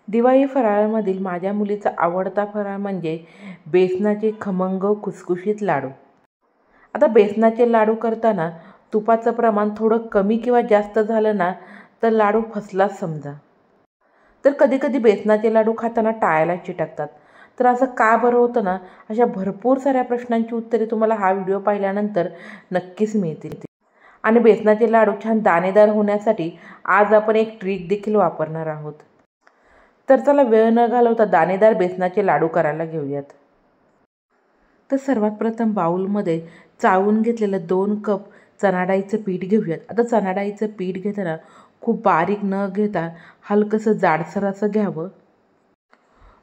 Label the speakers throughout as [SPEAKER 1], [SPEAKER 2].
[SPEAKER 1] दिवाळी फराळामधील माझ्या मुलीचा आवडता फराळ म्हणजे बेसनाचे खमंग खुसखुशीत लाडू. आता बेसनाचे लाडू करताना तुपाचं प्रमाण थोडं कमी किंवा जास्त झालं ना तर लाडू फसलाच समजा. तर कधीकधी बेसनाचे लाडू खाताना टाळ्याला चिटकतात. तर असं का बरं होतं ना, अशा भरपूर साऱ्या प्रश्नांची उत्तरे तुम्हाला हा व्हिडिओ पाहिल्यानंतर नक्कीच मिळतील. आणि बेसनाचे लाडू छान दाणेदार होण्यासाठी आज आपण एक ट्रिक देखील वापरणार आहोत. तर चला वेळ न घालवता दाणेदार बेसनाचे लाडू करायला घेऊयात. तर सर्वात प्रथम बाउलमध्ये चाळून घेतलेलं 2 कप चणा डाळीचं पीठ घेऊयात. आता चणा डाळीचं पीठ घेताना खूप बारीक न घेता हलकंसं जाडसर असं घ्यावं.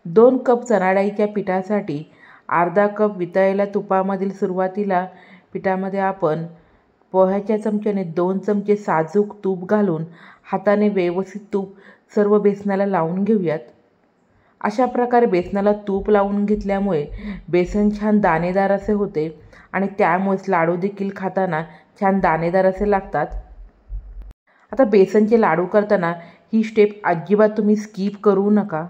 [SPEAKER 1] 2 कप चणा डाळीच्या पिठासाठी अर्धा कप वितळलेल्या तुपामधील सुरुवातीला पिठामध्ये आपण पोह्याच्या चमच्याने 2 चमचे साजूक तूप घालून हाताने व्यवस्थित तूप सर्व बेसनाला लावून घेऊयात. अशा प्रकारे बेसनाला तूप लावून घेतल्यामुळे बेसन छान दाणेदार असे होते आणि त्यामुळेच लाडू देखील खाताना छान दाणेदार असे लागतात. आता बेसनचे लाडू करताना ही स्टेप अजिबात तुम्ही स्किप करू नका.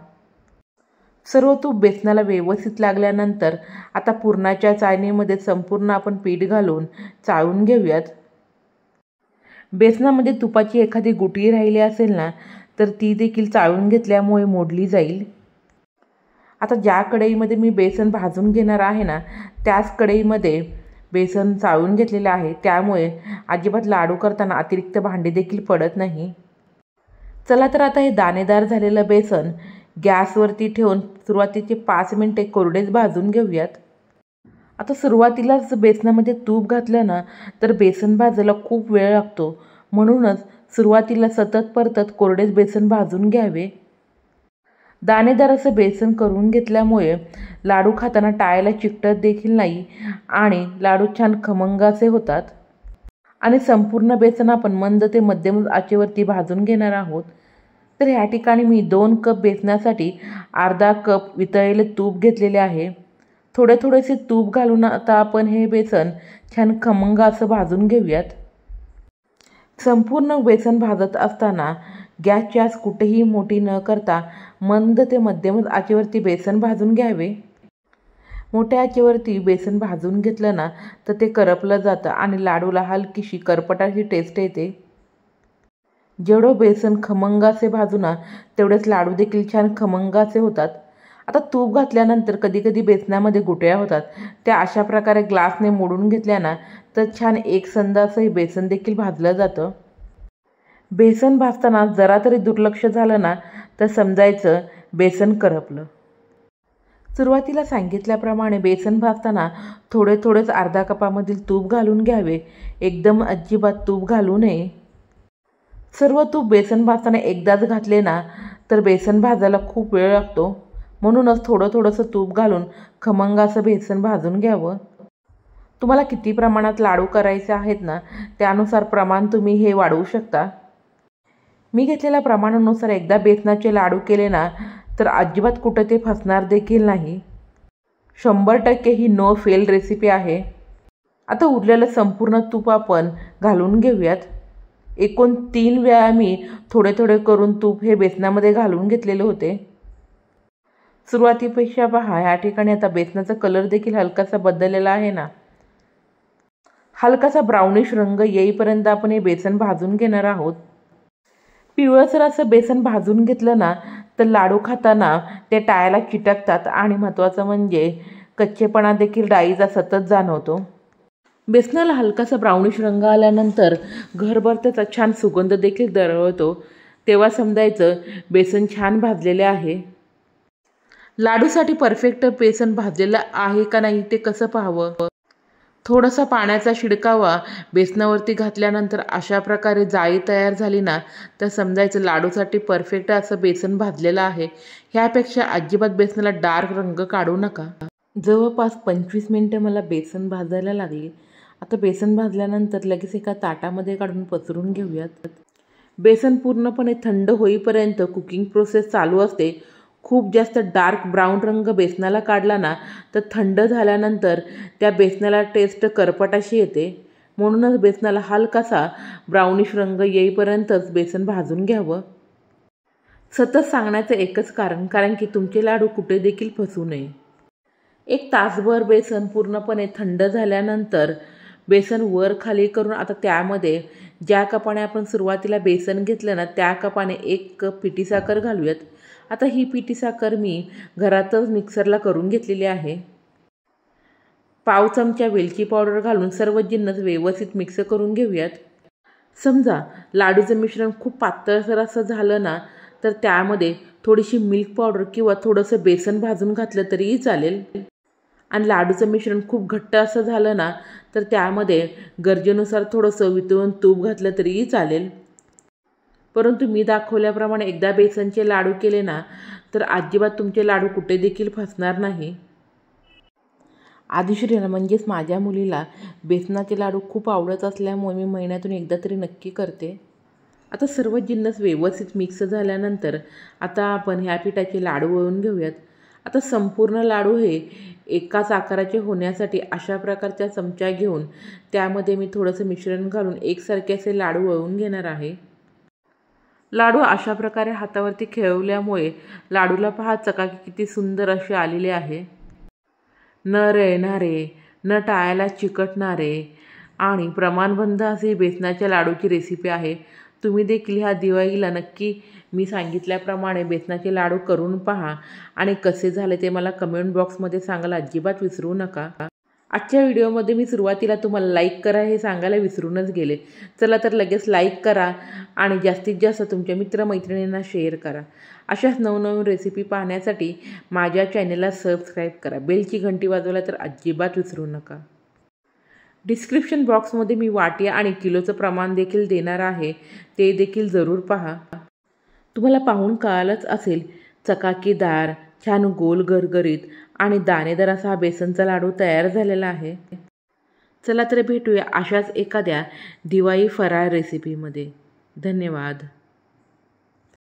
[SPEAKER 1] सर्व तूप बेसनाला व्यवस्थित लागल्यानंतर आता पुरणाच्या चाळणीमध्ये संपूर्ण आपण पीठ घालून चाळून घेऊयात. बेसनामध्ये तुपाची एखादी गुटळी राहिली असेल ना तर ती देखील चाळून घेतल्यामुळे मोडली जाईल. आता ज्या कढईमध्ये मी बेसन भाजून घेणार आहे ना त्याच कढईमध्ये बेसन चाळून घेतलेलं आहे, त्यामुळे अजिबात लाडू करताना अतिरिक्त भांडे देखील पडत नाही. चला तर आता हे दाणेदार झालेलं बेसन गॅसवरती ठेवून सुरुवातीचे 5 मिनिटे कोरडेच भाजून घेऊयात. आता सुरुवातीलाच बेसनामध्ये तूप घातलं ना तर बेसन भाजायला खूप वेळ लागतो, म्हणूनच सुरुवातीला सतत परतत कोरडेच बेसन भाजून घ्यावे. दाणेदार असं बेसन करून घेतल्यामुळे लाडू खाताना टाळ्याला चिकटत देखील नाही आणि लाडू छान खमंग असे होतात. आणि संपूर्ण बेसन आपण मंद ते मध्यम आचेवरती भाजून घेणार आहोत. तर ह्या ठिकाणी मी 2 कप बेसनासाठी अर्धा कप वितळलेले तूप घेतलेले आहे. थोडेसे तूप घालून आता आपण हे बेसन छान खमंग असं भाजून घेऊयात. संपूर्ण बेसन भाजत असताना गॅसची आच कुठेही मोठी न करता मंद ते मध्यम आचेवरती बेसन भाजून घ्यावे. मोठ्या आचेवरती बेसन भाजून घेतलं ना तर ते करपलं जातं आणि लाडूला हलकीशी करपटाची टेस्ट येते. जेवढं बेसन खमंग असे भाजू ना तेवढेच लाडू देखील छान खमंग असे होतात. आता तूप घातल्यानंतर कधीकधी बेसनामध्ये गुटळ्या होतात, त्या अशा प्रकारे ग्लासने मोडून घेतल्या ना तर छान एकसंध असं हे बेसन देखील भाजलं जातं. बेसन भाजताना जरा तरी दुर्लक्ष झालं ना तर समजायचं बेसन करपलं. सुरुवातीला सांगितल्याप्रमाणे बेसन भाजताना थोडेच अर्धा कपामधील तूप घालून घ्यावे. एकदम अजिबात तूप घालू नये. सर्व तूप बेसन भाजताना एकदाच घातले ना तर बेसन भाजायला खूप वेळ लागतो, म्हणूनच थोडंसं तूप घालून खमंग असं बेसन भाजून घ्यावं. तुम्हाला किती प्रमाणात लाडू करायचे आहेत ना त्यानुसार प्रमाण तुम्ही हे वाढवू शकता. मी घेतलेल्या प्रमाणानुसार एकदा बेसनाचे लाडू केले ना तर अजिबात कुठं ते फसणार देखील नाही. 100% ही नो फेल रेसिपी आहे. आता उरलेलं संपूर्ण तूप आपण घालून घेऊयात. एकूण 3 वेळा मी थोडे करून तूप हे बेसनामध्ये घालून घेतलेले होते. सुरुवातीपेक्षा पहा ह्या ठिकाणी आता बेसनाचा कलर देखील हलकासा बदललेला आहे ना. हलकासा ब्राउनिश रंग येईपर्यंत आपण हे बेसन भाजून घेणार आहोत. पिवळसर असं बेसन भाजून घेतलं ना तर लाडू खाताना ते टाळ्याला चिटकतात आणि महत्त्वाचं म्हणजे कच्चेपणा देखील डाळीचा सतत जाणवतो. बेसनाला हलकासा ब्राउनिश रंग आल्यानंतर घरभर त्याचा छान सुगंध देखील दरवळतो, तेव्हा समजायचं बेसन छान भाजलेले आहे. लाडूसाठी परफेक्ट बेसन भाजलेलं आहे का नाही ते कसं पाहावं. थोडासा पाण्याचा शिडकावा बेसनावरती घातल्यानंतर अशा प्रकारे जाळी तयार झाली ना तर समजायचं लाडूसाठी परफेक्ट असं बेसन भाजलेलं आहे. ह्यापेक्षा अजिबात बेसनाला डार्क रंग काढू नका. जवळपास 25 मिनिटं मला बेसन भाजायला लागली. आता बेसन भाजल्यानंतर लगेच एका ताटामध्ये काढून पसरून घेऊयात. बेसन पूर्णपणे थंड होईपर्यंत कुकिंग प्रोसेस चालू असते. खूप जास्त डार्क ब्राऊन रंग बेसनाला काढला ना तर थंड झाल्यानंतर त्या बेसनाला टेस्ट करपट अशी येते, म्हणूनच बेसनाला हलकासा ब्राउनिश रंग येईपर्यंतच बेसन भाजून घ्यावं. सतत सांगण्याचं एकच कारण की तुमचे लाडू कुठे देखील फसू नये. 1 तासभर बेसन पूर्णपणे थंड झाल्यानंतर बेसन वर खाली करून आता त्यामध्ये ज्या कपाने आपण सुरुवातीला बेसन घेतलं ना त्या कपाने 1 कप पिठी साखर घालूयात. आता ही पिठी साखर मी घरातच मिक्सरला करून घेतलेली आहे. पाव चमचा वेलची पावडर घालून सर्व जिन्नस व्यवस्थित मिक्स करून घेऊयात. समजा लाडूचं मिश्रण खूप पातळसर असं झालं ना तर त्यामध्ये थोडीशी मिल्क पावडर किंवा थोडंसं बेसन भाजून घातलं तरीही चालेल. आणि लाडूचं मिश्रण खूप घट्ट असं झालं ना तर त्यामध्ये गरजेनुसार थोडंसं वितळून तूप घातलं तरीही चालेल. परंतु मी दाखवल्याप्रमाणे एकदा बेसनचे लाडू केले ना तर अजिबात तुमचे लाडू कुठे देखील फसणार नाही. आदिश्रीला म्हणजेच माझ्या मुलीला बेसनाचे लाडू खूप आवडत असल्यामुळे मी महिन्यातून एकदा तरी नक्की करते. आता सर्व जिन्नस व्यवस्थित मिक्स झाल्यानंतर आता आपण ह्या पिठाचे लाडू वळून घेऊयात. आता संपूर्ण लाडू हे एकाच आकाराचे होण्यासाठी अशा प्रकारच्या चमचा घेऊन त्यामध्ये मी थोडंसं मिश्रण घालून एकसारखे असे लाडू वळून घेणार आहे. लाडू अशा प्रकारे हातावरती खेळवल्यामुळे लाडूला पहा चकाकी किती सुंदर असे आलेले आहे. न रेळणारे, न टाळ्याला चिकटणारे आणि प्रमाणबद्ध असे बेसनाच्या लाडूची रेसिपी आहे. तुम्ही देखील ह्या दिवाळीला नक्की मी सांगितल्याप्रमाणे बेसनाचे लाडू करून पहा आणि कसे झाले ते मला कमेंट बॉक्समध्ये सांगायला अजिबात विसरू नका. आजच्या व्हिडिओमध्ये मी सुरुवातीला तुम्हाला लाईक करा हे सांगायला विसरूनच गेले. चला तर लगेच लाईक करा आणि जास्तीत जास्त तुमच्या मित्रमैत्रिणींना शेअर करा. अशाच नवनवीन रेसिपी पाहण्यासाठी माझ्या चॅनेलला सबस्क्राईब करा. बेलची घंटी वाजवायला तर अजिबात विसरू नका. डिस्क्रिप्शन बॉक्समध्ये मी वाटी आणि किलोचं प्रमाण देखील देणार आहे, ते देखील जरूर पहा. तुम्हाला पाहून कळालंच असेल चकाकीदार, छान गोल गरगरीत आणि दाणेदार असा हा बेसनचा लाडू तयार झालेला आहे. चला तर भेटूया अशाच एखाद्या दिवाळी फराळ रेसिपीमध्ये. धन्यवाद.